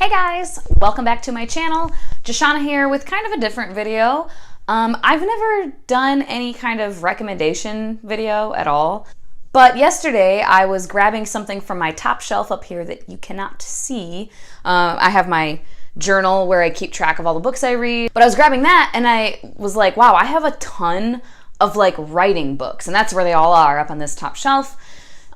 Hey guys, welcome back to my channel. Joshana here with kind of a different video. I've never done any kind of recommendation video at all, but yesterday I was grabbing something from my top shelf up here that you cannot see. I have my journal where I keep track of all the books I read, but I was grabbing that and I was like, wow, I have a ton of like writing books, and that's where they all are, up on this top shelf.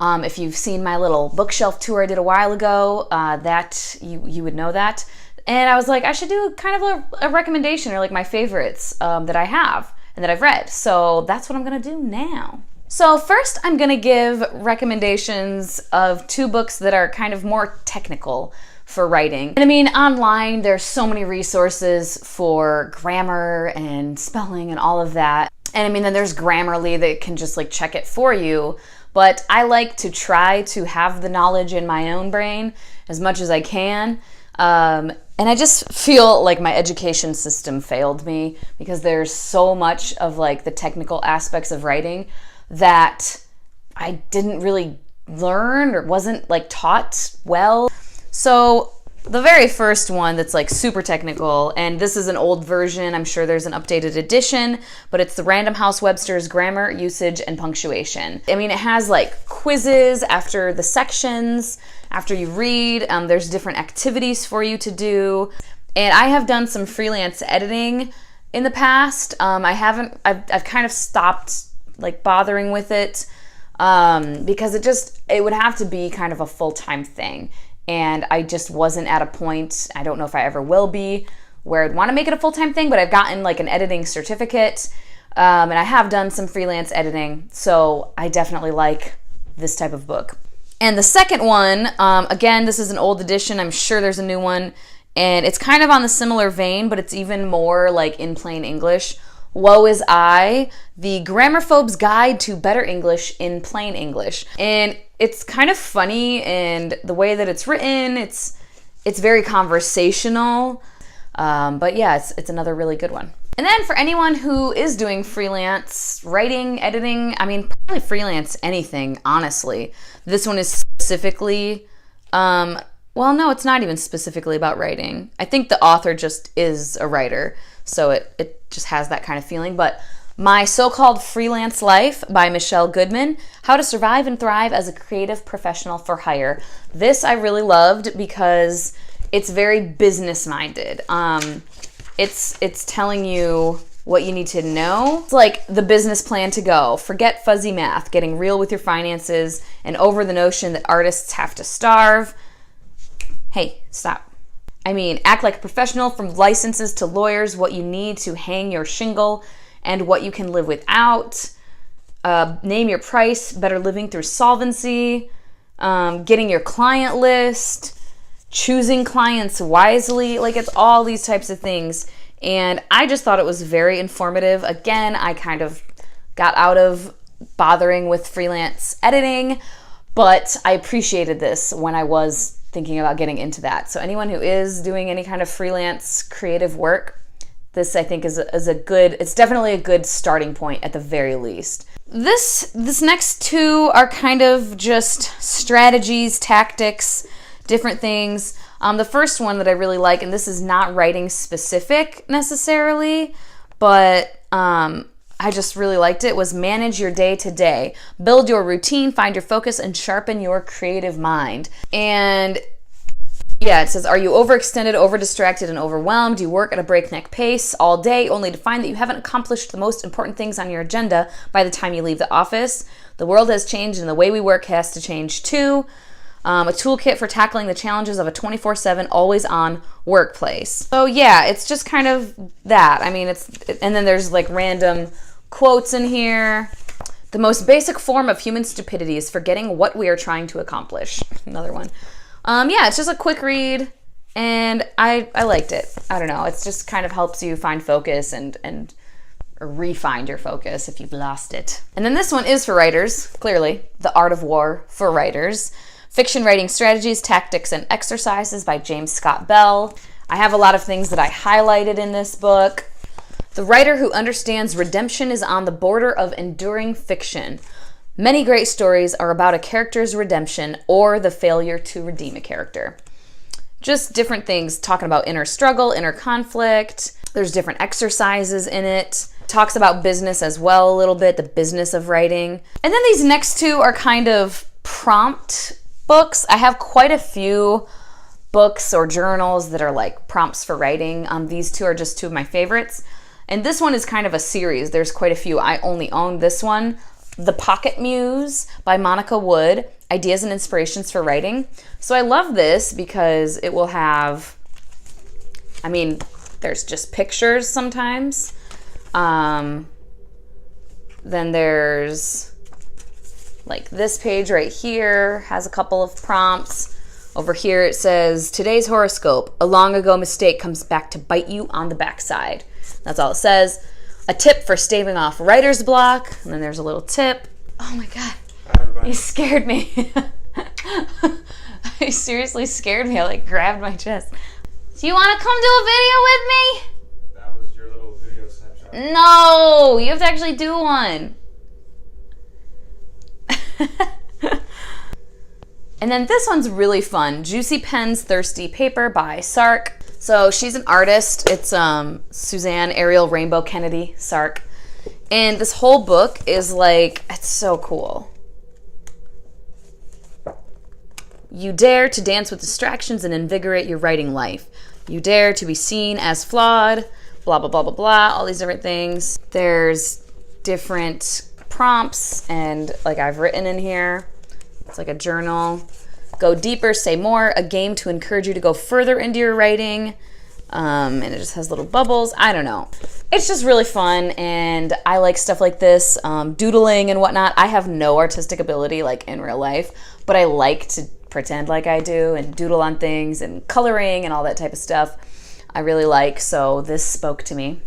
If you've seen my little bookshelf tour I did a while ago, that you would know that. And I was like, I should do kind of a recommendation, or like my favorites that I have and that I've read. So that's what I'm gonna do now. So first I'm gonna give recommendations of two books that are kind of more technical for writing. And I mean, online there's so many resources for grammar and spelling and all of that. And I mean, then there's Grammarly that can just like check it for you. But I like to try to have the knowledge in my own brain as much as I can. And I just feel like my education system failed me, because there's so much of like the technical aspects of writing that I didn't really learn or wasn't like taught well. So the very first one that's like super technical, and this is an old version, I'm sure there's an updated edition, but it's the Random House Webster's Grammar, Usage, and Punctuation. I mean, it has like quizzes after the sections, after you read, there's different activities for you to do. And I have done some freelance editing in the past. I've kind of stopped like bothering with it because it would have to be kind of a full-time thing. And I just wasn't at a point, I don't know if I ever will be, where I'd want to make it a full-time thing, but I've gotten like an editing certificate, and I have done some freelance editing, so I definitely like this type of book. And the second one, again, this is an old edition, I'm sure there's a new one, and it's kind of on the similar vein, but it's even more like in plain English. Woe Is I, the Grammarphobe's Guide to Better English in Plain English. And it's kind of funny, and the way that it's written, it's very conversational. But yeah, it's another really good one. And then for anyone who is doing freelance writing, editing, I mean, probably freelance anything, honestly. This one is specifically, well, no, it's not even specifically about writing. I think the author just is a writer, so it just has that kind of feeling. But My So-Called Freelance Life by Michelle Goodman, How to Survive and Thrive as a Creative Professional for Hire. This I really loved because it's very business-minded. It's telling you what you need to know. It's like the business plan to go. Forget fuzzy math, getting real with your finances, and over the notion that artists have to starve. Hey, stop. I mean, act like a professional, from licenses to lawyers, what you need to hang your shingle and what you can live without. Name your price, better living through solvency, getting your client list, choosing clients wisely. Like, it's all these types of things. And I just thought it was very informative. Again, I kind of got out of bothering with freelance editing, but I appreciated this when I was thinking about getting into that. So anyone who is doing any kind of freelance creative work, this I think is a good, it's definitely a good starting point at the very least. This next two are kind of just strategies, tactics, different things. The first one that I really like, and this is not writing specific necessarily, but I just really liked it, was Manage Your Day to Day. Build your routine, find your focus, and sharpen your creative mind. And yeah, it says, are you overextended, over-distracted, and overwhelmed? Do you work at a breakneck pace all day only to find that you haven't accomplished the most important things on your agenda by the time you leave the office? The world has changed, and the way we work has to change too. A toolkit for tackling the challenges of a 24/7, always-on workplace. So yeah, it's just kind of that. I mean, and then there's like random quotes in here. The most basic form of human stupidity is forgetting what we are trying to accomplish. Another one. Yeah, it's just a quick read, and I liked it. I don't know, it's just kind of helps you find focus and re-find your focus if you've lost it. And then this one is for writers, clearly. The Art of War for Writers. Fiction Writing Strategies, Tactics, and Exercises by James Scott Bell. I have a lot of things that I highlighted in this book. The writer who understands redemption is on the border of enduring fiction. Many great stories are about a character's redemption or the failure to redeem a character. just different things talking about inner struggle, inner conflict. There's different exercises in it. Talks about business as well a little bit, the business of writing. And then these next two are kind of prompt books. I have quite a few books or journals that are like prompts for writing. These two are just two of my favorites. And this one is kind of a series. There's quite a few. I only own this one. The Pocket Muse by Monica Wood, Ideas and Inspirations for Writing. So I love this because it will have, I mean, there's just pictures sometimes. Then there's like this page right here has a couple of prompts. Over here it says, today's horoscope, a long ago mistake comes back to bite you on the backside. That's all it says. A tip for staving off writer's block. And then there's a little tip. Oh my God, you scared me. You seriously scared me. I like grabbed my chest. Do you want to come do a video with me? That was your little video snapshot. No, you have to actually do one. And then this one's really fun. Juicy Pens, Thirsty Paper by Sark. So she's an artist. It's Suzanne Ariel Rainbow Kennedy Sark. And this whole book is like, it's so cool. You dare to dance with distractions and invigorate your writing life. You dare to be seen as flawed, blah, blah, blah, blah, blah, all these different things. There's different prompts and like I've written in here. It's like a journal. Go deeper, say more, a game to encourage you to go further into your writing. And it just has little bubbles. I don't know. It's just really fun, and I like stuff like this, doodling and whatnot. I have no artistic ability like in real life, but I like to pretend like I do and doodle on things and coloring and all that type of stuff. I really like, so this spoke to me.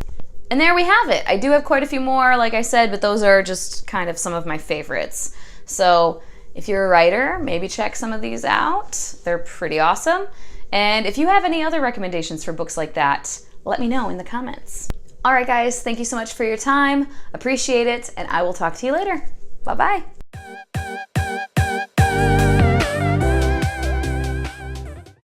And there we have it. I do have quite a few more, like I said, but those are just kind of some of my favorites. So if you're a writer, maybe check some of these out. They're pretty awesome. And if you have any other recommendations for books like that, let me know in the comments. All right, guys, thank you so much for your time. Appreciate it, and I will talk to you later. Bye-bye.